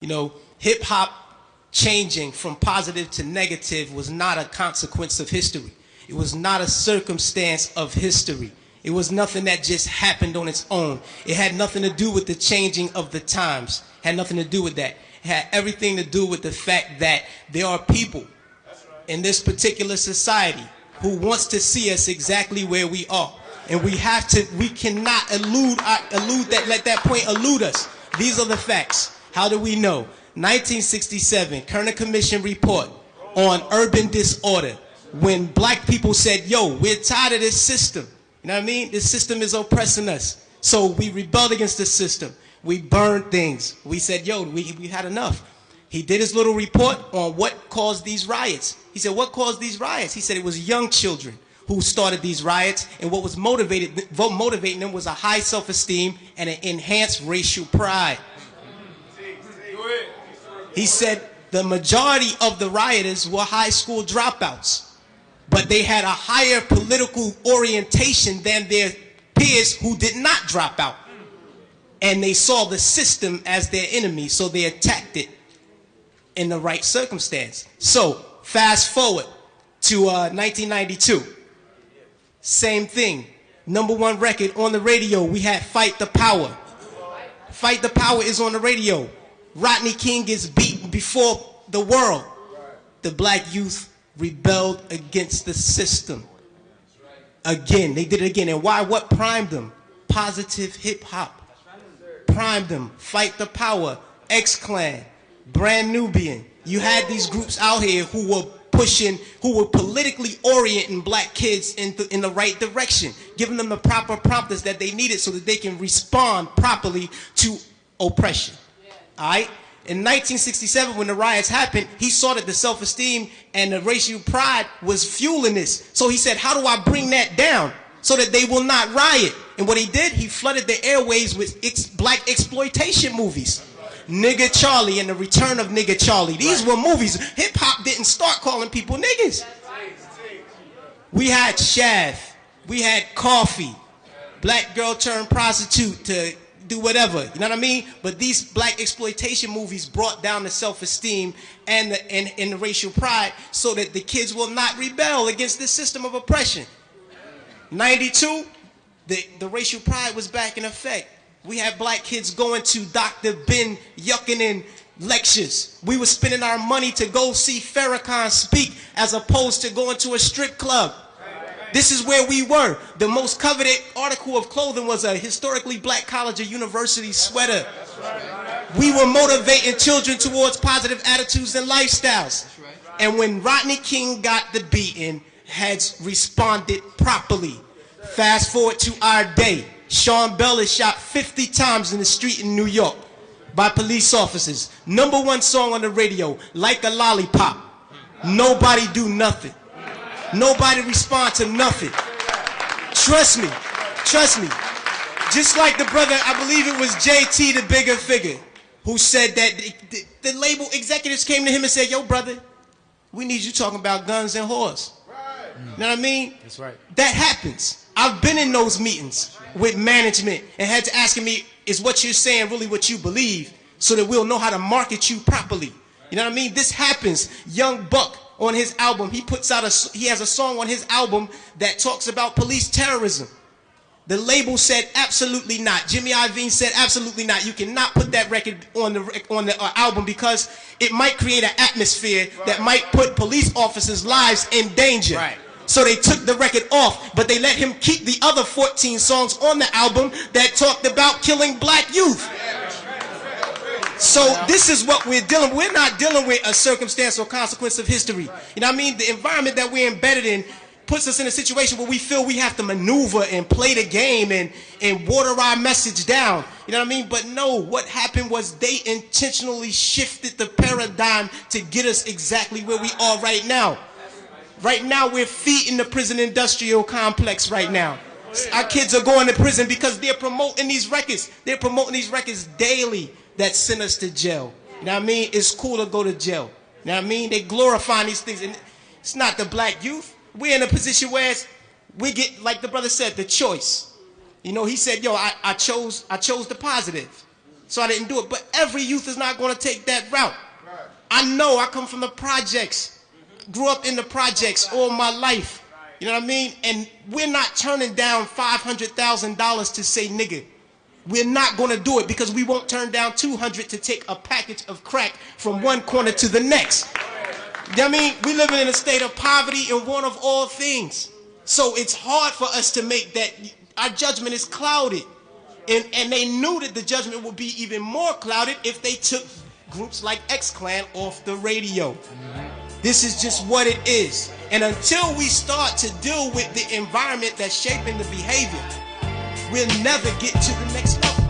You know, hip-hop changing from positive to negative was not a consequence of history. It was not a circumstance of history. It was nothing that just happened on its own. It had nothing to do with the changing of the times. It had nothing to do with that. It had everything to do with the fact that there are people in this particular society who wants to see us exactly where we are. And we cannot let that point elude us. These are the facts. How do we know? 1967, Kerner Commission report on urban disorder. When black people said, yo, we're tired of this system. You know what I mean? This system is oppressing us. So we rebelled against the system. We burned things. We said, yo, we had enough. He did his little report on what caused these riots. He said, what caused these riots? He said it was young children who started these riots, and what was motivating them was a high self-esteem and an enhanced racial pride. He said the majority of the rioters were high school dropouts, but they had a higher political orientation than their peers who did not drop out. And they saw the system as their enemy, so they attacked it in the right circumstance. So, fast forward to 1992. Same thing. #1 record on the radio, we had Fight the Power. Fight the Power is on the radio. Rodney King gets beaten before the world. The black youth rebelled against the system. Again, they did it again. And why? What primed them? Positive hip hop. Primed them. Fight the Power, X-Clan, Brand Nubian. You had these groups out here who were pushing, who were politically orienting black kids in the right direction, giving them the proper prompters that they needed so that they can respond properly to oppression. All right? In 1967, when the riots happened, he saw that the self-esteem and the racial pride was fueling this. So he said, how do I bring that down so that they will not riot? And what he did, he flooded the airways with black exploitation movies. Nigga Charlie and the Return of Nigga Charlie. These were movies. Hip-hop didn't start calling people niggas. We had Shaft. We had Coffee. Black girl turned prostitute to do whatever. You know what I mean? But these black exploitation movies brought down the self-esteem and the racial pride so that the kids will not rebel against this system of oppression. 92, the racial pride was back in effect. We had black kids going to Dr. Ben Yuckinin lectures. We were spending our money to go see Farrakhan speak as opposed to going to a strip club. This is where we were. The most coveted article of clothing was a historically black college or university sweater. We were motivating children towards positive attitudes and lifestyles. And when Rodney King got the beating, heads responded properly. Fast forward to our day. Sean Bell is shot 50 times in the street in New York by police officers. #1 song on the radio, Like a Lollipop. Nobody do nothing. Nobody respond to nothing. Trust me. Trust me. Just like the brother, I believe it was JT, the bigger figure, who said that the label executives came to him and said, yo, brother, we need you talking about guns and whores. You know what I mean? That's right. That happens. I've been in those meetings with management and had to ask me, is what you're saying really what you believe, so that we'll know how to market you properly? You know what I mean? This happens. Young Buck on his album, he has a song on his album that talks about police terrorism. The label said absolutely not. Jimmy Iovine said absolutely not. You cannot put that record on the album because it might create an atmosphere that might put police officers' lives in danger. Right. So they took the record off, but they let him keep the other 14 songs on the album that talked about killing black youth. So this is what we're dealing with. We're not dealing with a circumstance or consequence of history. You know what I mean? The environment that we're embedded in puts us in a situation where we feel we have to maneuver and play the game and water our message down. You know what I mean? But no, what happened was they intentionally shifted the paradigm to get us exactly where we are right now. Right now, we're feeding the prison industrial complex right now. Our kids are going to prison because they're promoting these records. They're promoting these records daily that send us to jail. You know what I mean? It's cool to go to jail. You know what I mean? They glorifying these things. And it's not the black youth. We're in a position where we get, like the brother said, the choice. You know, he said, yo, I chose the positive. So I didn't do it. But every youth is not going to take that route. I know, I come from the projects. Grew up in the projects all my life. You know what I mean? And we're not turning down $500,000 to say nigga. We're not going to do it because we won't turn down 200 to take a package of crack from one corner to the next. You know what I mean? We living in a state of poverty and want of all things. So it's hard for us to make that. Our judgment is clouded. And they knew that the judgment would be even more clouded if they took groups like X-Clan off the radio. This is just what it is. And until we start to deal with the environment that's shaping the behavior, we'll never get to the next level.